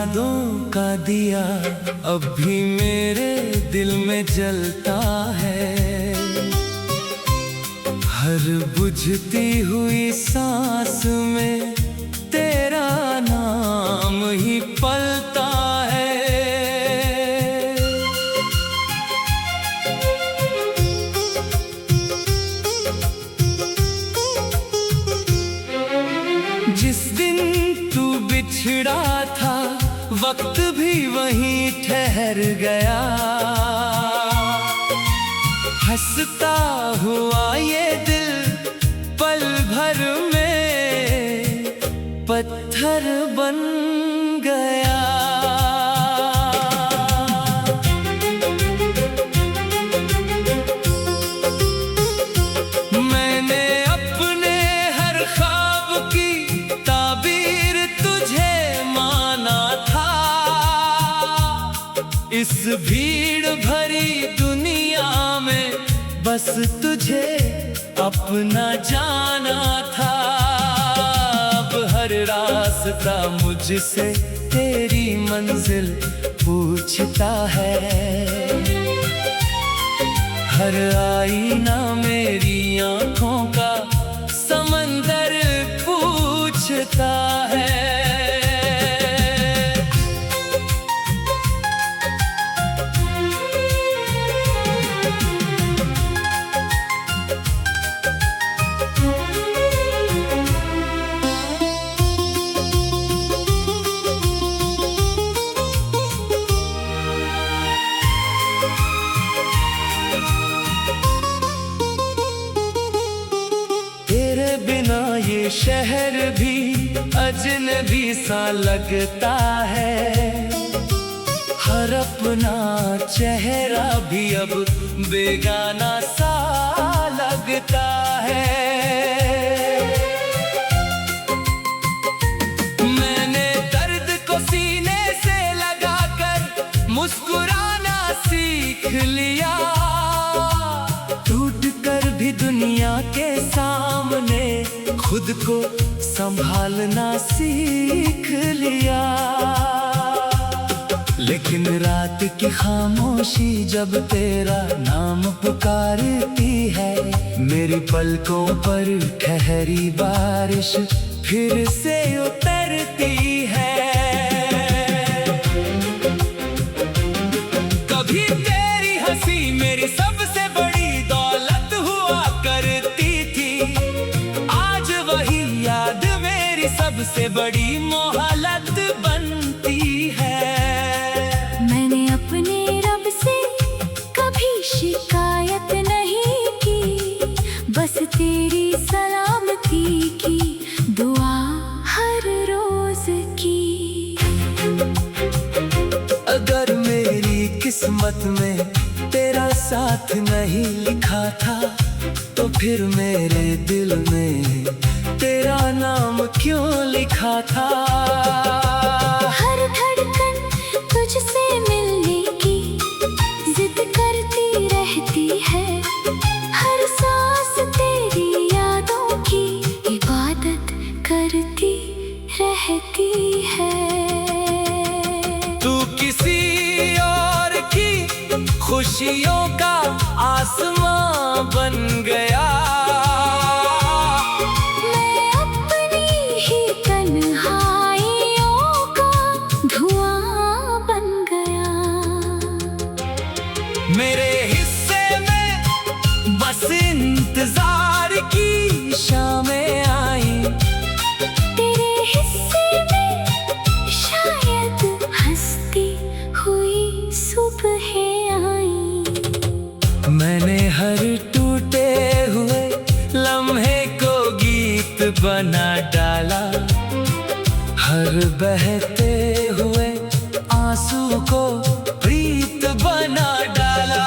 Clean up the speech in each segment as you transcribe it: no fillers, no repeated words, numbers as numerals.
यादों का दिया अब भी मेरे दिल में जलता है। हर बुझती हुई सांस में तेरा नाम ही पलता है। जिस दिन तू बिछड़ा था वक्त भी वहीं ठहर गया। हंसता हुआ ये दिल पल भर में पत्थर बन गया। मैंने अपने हर ख्वाब की ताबीर तुझे माना था। इस भीड़ भरी दुनिया में बस तुझे अपना जाना था। अब हर रास्ता मुझसे तेरी मंजिल पूछता है। हर आईना मेरी आंखों का समंदर पूछता है। बिना ये शहर भी अजनबी सा लगता है। हर अपना चेहरा भी अब बेगाना सा लगता है। मैंने दर्द को सीने से लगाकर मुस्कुराना सीख लिया। टूट कर भी दुनिया के सामने खुद को संभालना सीख लिया। लेकिन रात की खामोशी जब तेरा नाम पुकारती है, मेरी पलकों पर ठहरी बारिश फिर से उतरती है। कभी तेरी हंसी मेरी सबसे बड़ी दौलत हुआ करती थी। आज वही याद मेरी सबसे बड़ी मोहलत बनती है। मैंने अपने रब से कभी शिकायत नहीं की, बस तेरी सलामती की दुआ हर रोज की। अगर मेरी किस्मत में तेरा साथ नहीं लिखा था, तो फिर मेरे दिल में तेरा नाम क्यों लिखा था। हर धड़कन तुझसे मिलने की जिद करती रहती है। हर सांस तेरी यादों की इबादत करती रहती है। तू किसी और की खुशियों का आसमां बन गया। मैं अपनी ही तन्हाइयों का धुआं बन गया। मेरे हिस्से में बस इंतजार की शामें आई। तेरे हिस्से में शायद हंसती हुई सुबहें आई। मैंने हर टूटे हुए लम्हे को गीत बना डाला। हर बहते हुए आंसू को प्रीत बना डाला।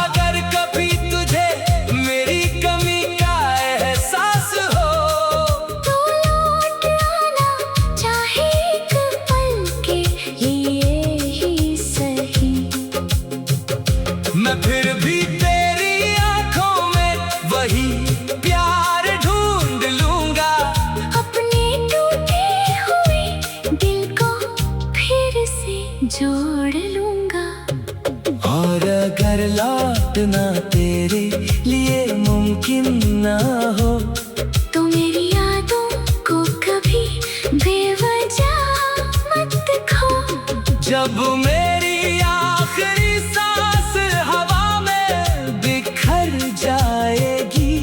अगर कभी तुझे मेरी कमी का एहसास हो, तो लौट आना चाहे एक पल के लिए ही सही। मैं फिर भी तेरी आंखों में वही प्यार ढूंढ लूंगा। अपने टूटे हुए दिल को पढ़ लूंगा। और अगर लौटना तेरे लिए मुमकिन ना हो, तो मेरी यादों को कभी बेवजह मत खो। जब मेरी आखिरी सांस हवा में बिखर जाएगी,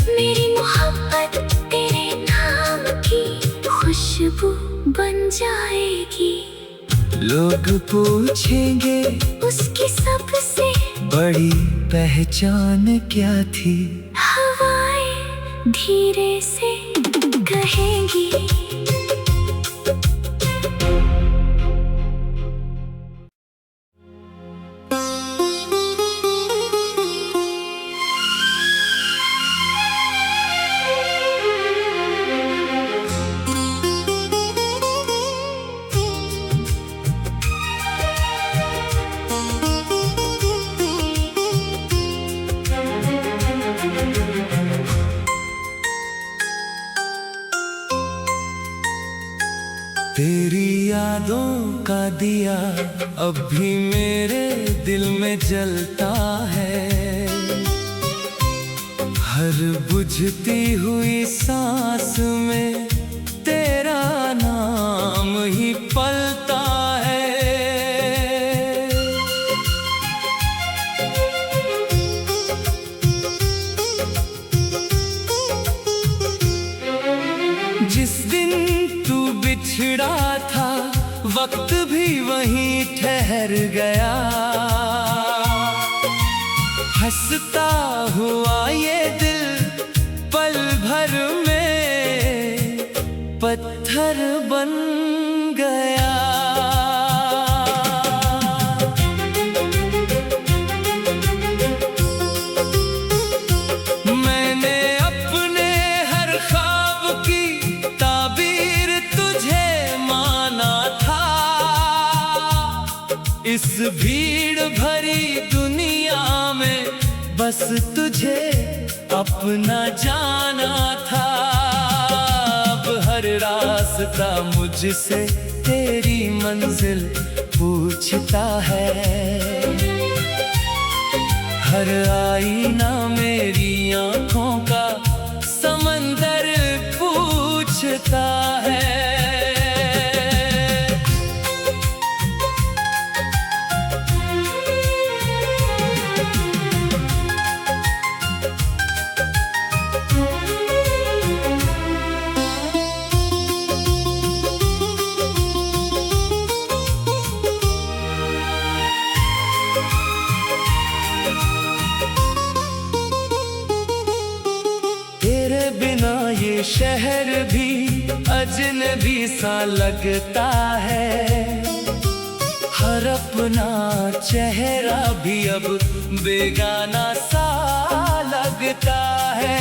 मेरी मोहब्बत तेरे नाम की खुशबू बन जाएगी। लोग पूछेंगे उसकी सबसे बड़ी पहचान क्या थी, हवाएं धीरे से कहेंगी। तेरी यादों का दिया अब भी मेरे दिल में जलता है। हर बुझती हुई सांस में तेरा नाम ही पलता है। जिस दिन तू बिछड़ा था, वक्त भी वहीं ठहर गया। हंसता हुआ ये दिल पल भर में पत्थर बन गया। मैंने अपने हर ख्वाब की ताबीर तुझे माना था। इस भीड़ भरी दुनिया में बस तुझे अपना जाना था। अब हर रास्ता मुझसे तेरी मंजिल पूछता है। हर आईना मेरी आंखों का समंदर पूछता है। तेरे बिना ये शहर भी अजनबी सा लगता है। हर अपना चेहरा भी अब बेगाना सा लगता है।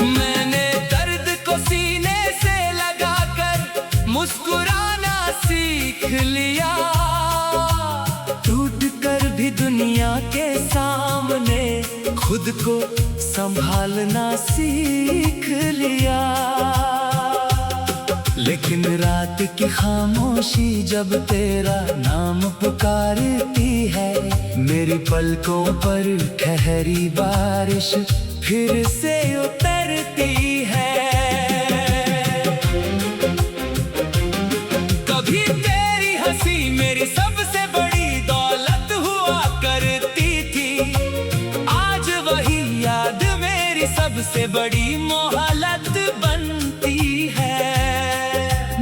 मैंने दर्द को सीने से लगाकर मुस्कुराना सीख लिया। टूट कर भी दुनिया के सामने खुद को संभालना सीख लिया। लेकिन रात की खामोशी जब तेरा नाम पुकारती है, मेरी पलकों पर ठहरी बारिश फिर से उतरती है। कभी तेरी हंसी मेरी सबसे बड़ी दौलत हुआ करती थी। आज वही याद मेरी सबसे बड़ी मोहलत बनती है।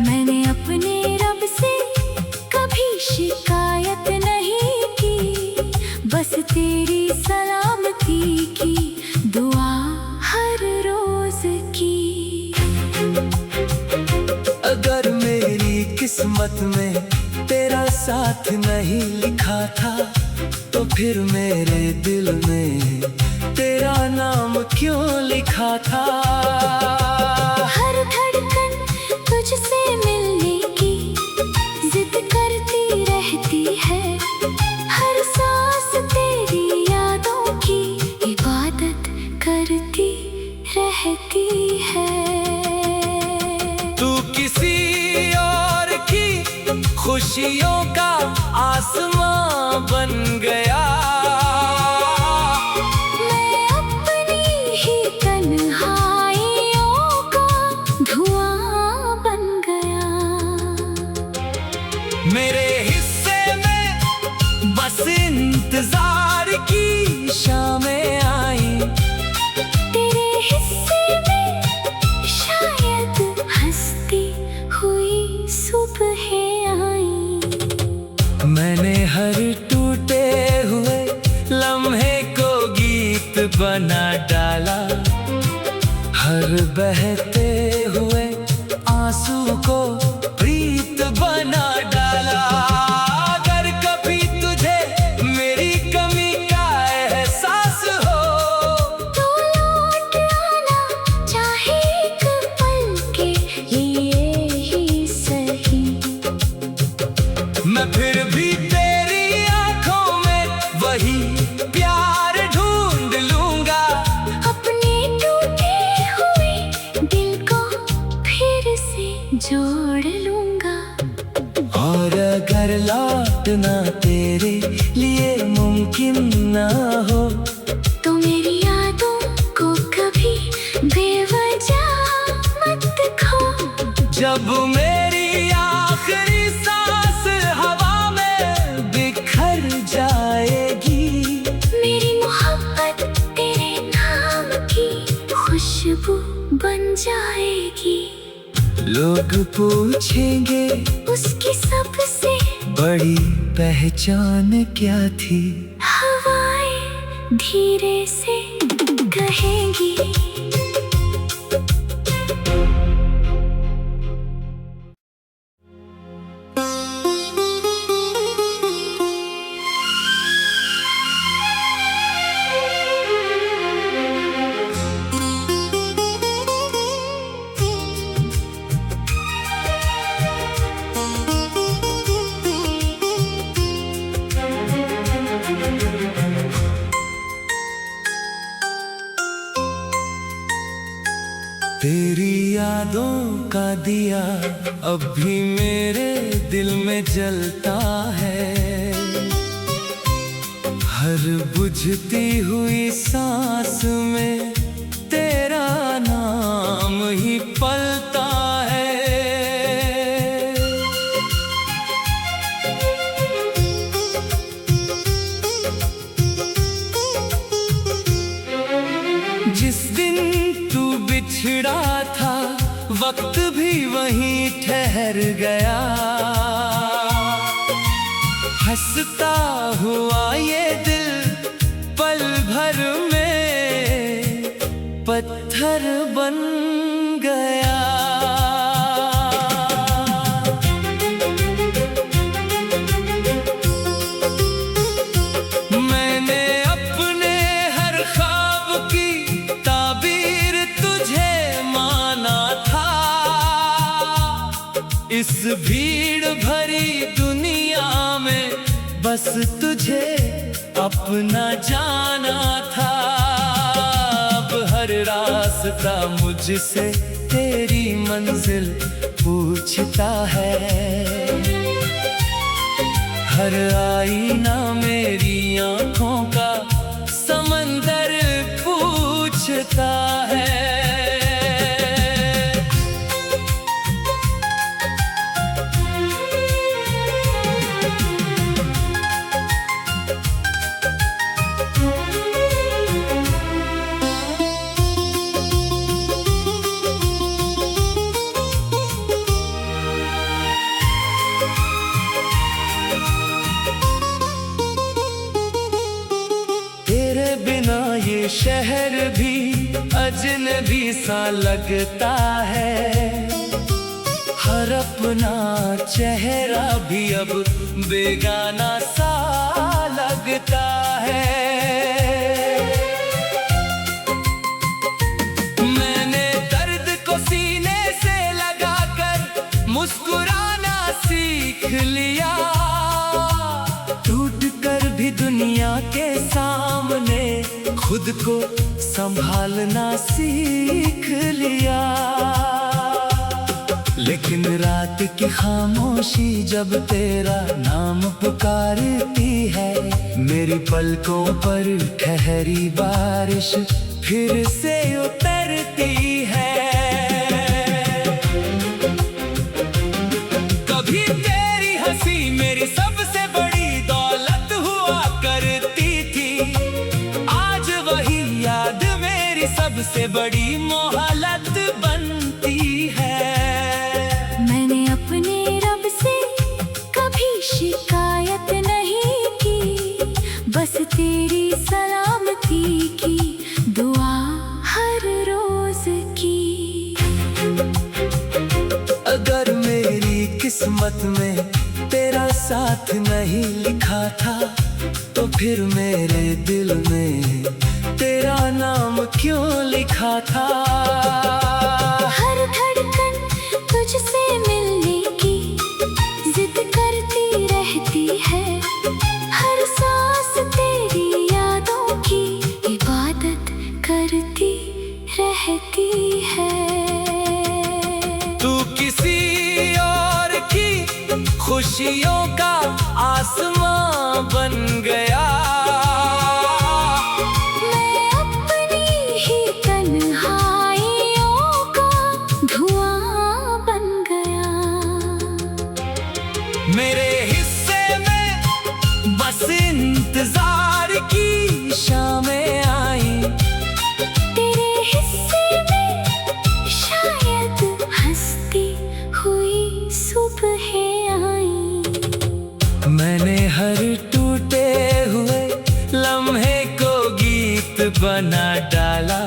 मैंने अपने रब से कभी शिकायत नहीं की, बस तेरी सलामती की दुआ हर रोज की। अगर मेरी किस्मत में तेरा साथ नहीं लिखा था, तो फिर मेरे दिल में तेरा नाम क्यों लिखा था। हर धड़कन तुझसे मिलने की जिद करती रहती है। हर सांस तेरी यादों की इबादत करती रहती है। तू किसी और खुशियों का आसमां बन गया। मैं अपनी ही तन्हाइयों का धुआं बन गया। मेरे हिस्से में बस इंतजार की शामें आई। तेरे हिस्से में शायद हंसती हुई सुबहें आई। मैंने हर टूटे हुए लम्हे को गीत बना डाला, हर बहते हुए आंसू को प्रीत बना डाला। अगर कभी तुझे मेरी कमी का एहसास हो तो लौट आना, चाहे एक पल के लिए ही सही। मैं फिर भी तेरी आंखों में वही प्यार ढूंढ लूंगा। अपने टूटे हुए दिल को फिर से जोड़ लूंगा। और अगर लौटना तेरे लिए मुमकिन ना हो तो मेरी यादों को कभी बेवजह मत खो। जब मेरी आखिरी सांस हवा में बिखर जाएगी, मेरी मोहब्बत तेरे नाम की खुशबू बन जाएगी। लोग पूछेंगे उसकी सबसे बड़ी पहचान क्या थी। हवाएं धीरे से कहेंगी। तेरी यादों का दिया अब भी मेरे दिल में जलता है। हर बुझती हुई सांस में तेरा नाम ही पलता है। जिस दिन तू बिछड़ा था वक्त भी वहीं ठहर गया। हंसता हुआ ये दिल पल भर में पत्थर बन गया। मैंने अपने हर ख्वाब की ताबीर तुझे माना था। इस भीड़ भरी दुनिया में बस तुझे अपना जाना था। अब हर रास्ता मुझसे तेरी मंजिल पूछता है। हर आईना मेरी आंखों का समंदर पूछता है। तेरे बिना ये शहर भी अजनबी सा लगता है। हर अपना चेहरा भी अब बेगाना सा लगता है। मैंने दर्द को सीने से लगाकर मुस्कुराना सीख लिया। टूट कर भी दुनिया के सामने खुद को संभालना सीख लिया। लेकिन रात की खामोशी जब तेरा नाम पुकारती है, मेरी पलकों पर ठहरी बारिश फिर से उतरती है। कभी तेरी हंसी मेरी सबसे बड़ी दौलत हुआ करती थी, आज वही याद मेरी सबसे बड़ी मोहलत बनती है। मैंने अपने रब से कभी शिकायत नहीं की, बस तेरी सलामती की दुआ हर रोज की। अगर मेरी किस्मत में तेरा साथ नहीं लिखा था, तो फिर मेरे दिल में तेरा नाम क्यों लिखा था। हर धड़कन तुझसे मिलने की जिद करती रहती है, हर सांस तेरी यादों की इबादत करती रहती है। तू किसी और की खुशियों का आसमां बन गया, मैं अपनी ही तन्हाइयों का धुआं बन गया। मेरे हिस्से में बस इंतजार की शामें आई, तेरे हिस्से में शायद हंसती हुई सुबहें आई। मैंने हर टूटे हुए लम्हे को गीत बना डाला,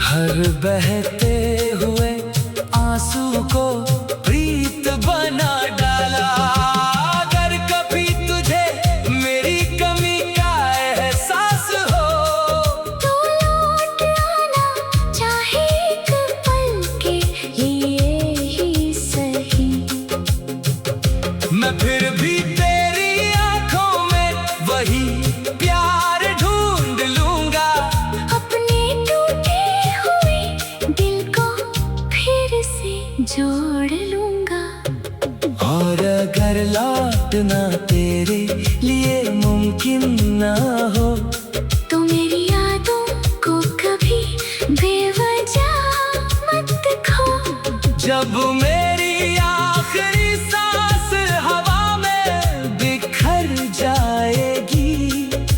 हर बहते हुए आंसू को प्रीत बना डाला। अगर कभी तुझे मेरी कमी का एहसास हो, तो लौट आना चाहे एक पल के लिए ही सही। मैं फिर भी तेरी आंखों में वही प्यार ढूंढ लूंगा, अपने टूटे हुए दिल को फिर से जोड़ लूंगा। और अगर लौटना तेरे लिए मुमकिन ना हो, तो मेरी यादों को कभी बेवजह मत खो। जब मेरी आखिरी सांस हवा में बिखर जाएगी,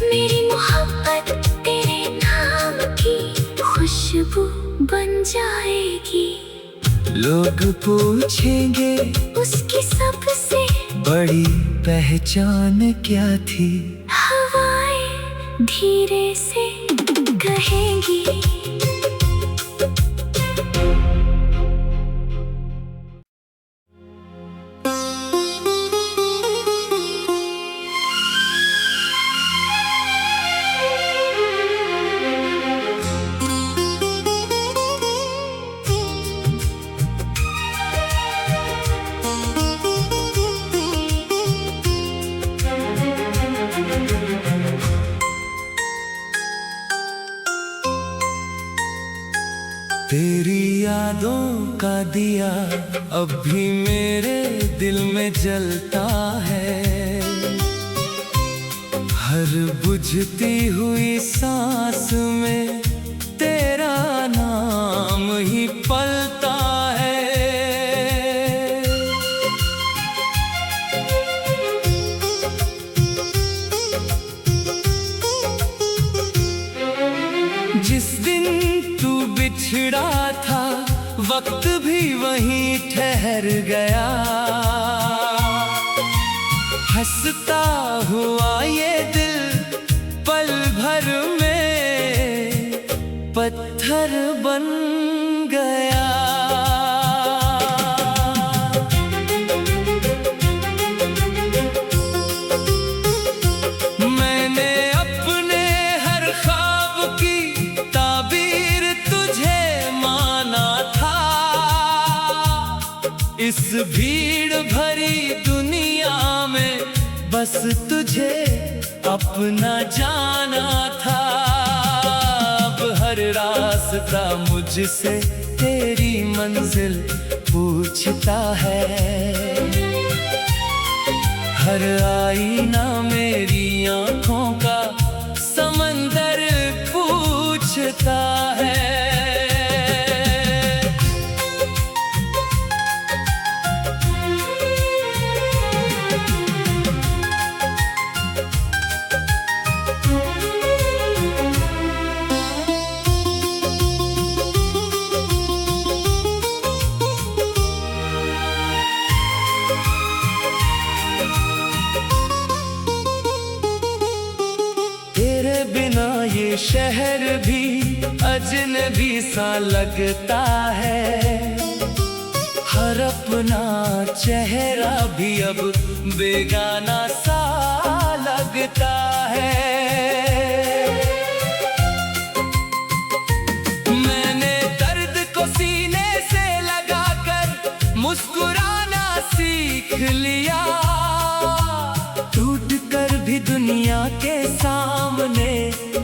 मेरी मोहब्बत तेरे नाम की खुशबू बन जाएगी। लोग पूछेंगे उसकी सबसे बड़ी पहचान क्या थी, हवाएं धीरे से कहेंगी। तेरी यादों का दिया अब भी मेरे दिल में जलता है, हर बुझती हुई सांस में तेरा नाम ही पलता है। जिस दिन तू बिछड़ा था, वक्त भी वहीं ठहर गया, हंसता हुआ ये दिल पल भर में पत्थर बन गया। मैंने अपने हर ख्वाब की ताबीर तुझे माना था, इस भीड़ भरी दुनिया में बस तुझे अपना जाना था। अब हर रास्ता मुझसे तेरी मंजिल पूछता है। हर आईना मेरी आंखों का समंदर पूछता है। तेरे बिना ये शहर भी अजनबी सा लगता है। हर अपना चेहरा भी अब बेगाना सा लगता है। मैंने दर्द को सीने से लगाकर मुस्कुराना सीख लिया। टूट कर भी दुनिया के सामने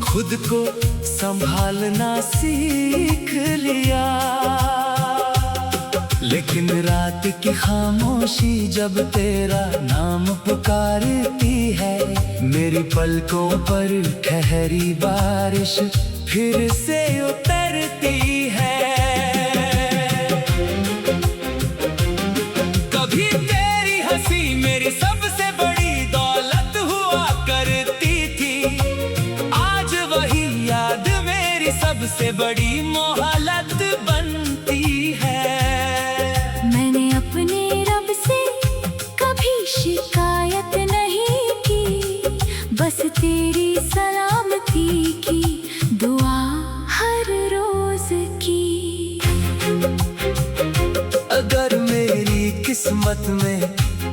खुद को संभालना सीख लिया। लेकिन रात की खामोशी जब तेरा नाम पुकारती है, मेरी पलकों पर ठहरी बारिश फिर से उतरती है। कभी तेरी हंसी मेरी सबसे बड़ी दौलत हुआ करती थी। आज वही याद मेरी सबसे बड़ी मोहलत बनती है। मैंने अपने रब से कभी शिकायत नहीं की, बस तेरी सलामती की दुआ हर रोज की। अगर मेरी किस्मत में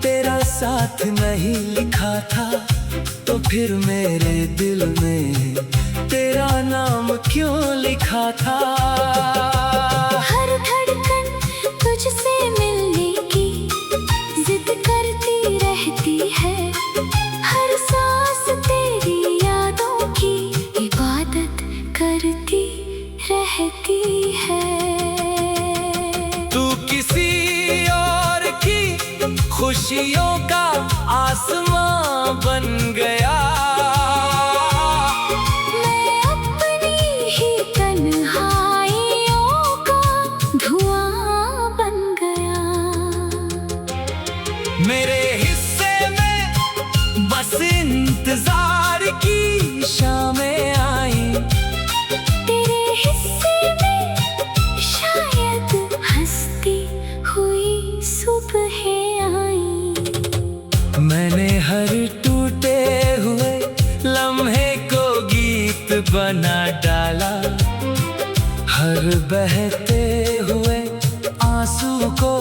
तेरा साथ नहीं लिखा था, तो फिर मेरे दिल में तेरा नाम क्यों लिखा था। हर धड़कन तुझसे मिलने की जिद करती रहती है। हर सांस तेरी यादों की इबादत करती रहती है। तू किसी और की खुशियों का आसमां बन गया। मैं अपनी ही तन्हाइयों का धुआं बन गया। मेरे हिस्से में बस इंतजार की शामें आई। तेरे हिस्से में शायद हंसती हुई सुबह आई। मैंने हर टूटे हुए लम्हे को गीत बना डाला। हर बहते हुए आंसू को